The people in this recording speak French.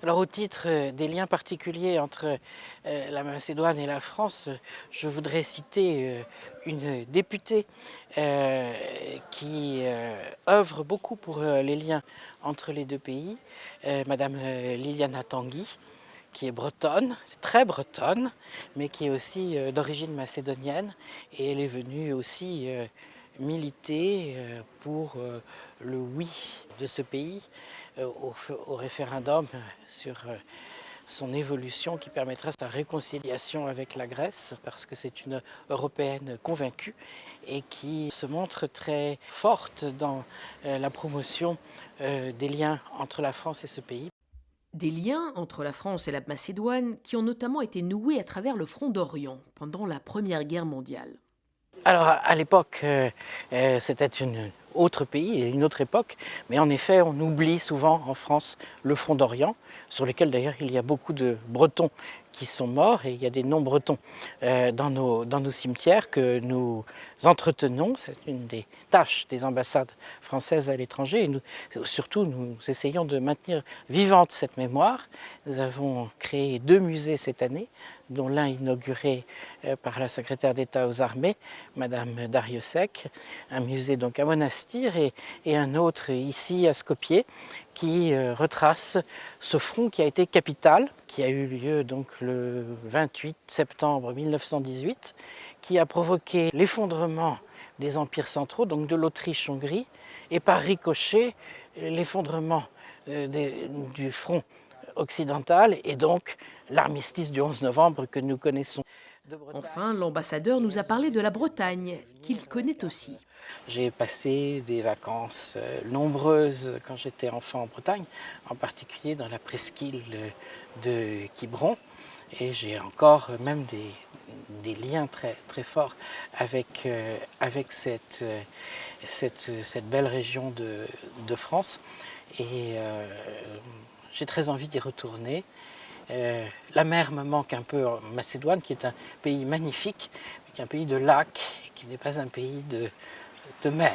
Alors au titre des liens particuliers entre la Macédoine et la France, je voudrais citer une députée qui œuvre beaucoup pour les liens entre les deux pays, Madame Liliana Tanguy, qui est bretonne, très bretonne, mais qui est aussi d'origine macédonienne. Et elle est venue aussi militer pour le oui de ce pays au référendum sur son évolution qui permettra sa réconciliation avec la Grèce, parce que c'est une Européenne convaincue et qui se montre très forte dans la promotion des liens entre la France et ce pays. Des liens entre la France et la Macédoine qui ont notamment été noués à travers le front d'Orient pendant la Première Guerre mondiale. Alors à l'époque, c'était un autre pays et une autre époque, mais en effet on oublie souvent en France le front d'Orient, sur lequel d'ailleurs il y a beaucoup de Bretons qui sont morts, et il y a des non-Bretons dans nos cimetières que nous entretenons. C'est une des tâches des ambassades françaises à l'étranger, et surtout nous essayons de maintenir vivante cette mémoire. Nous avons créé 2 musées cette année, dont l'un inauguré par la secrétaire d'État aux armées, Madame Dariussec, un musée donc à Monastir, et un autre ici à Skopje, qui retrace ce front qui a été capital, qui a eu lieu donc le 28 septembre 1918, qui a provoqué l'effondrement des empires centraux, donc de l'Autriche-Hongrie, et par ricochet l'effondrement du front occidentale, et donc l'armistice du 11 novembre que nous connaissons. Enfin, l'ambassadeur nous a parlé de la Bretagne, qu'il connaît aussi. J'ai passé des vacances nombreuses quand j'étais enfant en Bretagne, en particulier dans la presqu'île de Quiberon, et j'ai encore même des liens très, très forts avec cette belle région de France, et j'ai très envie d'y retourner. La mer me manque un peu en Macédoine, qui est un pays magnifique, qui est un pays de lacs, qui n'est pas un pays de mer.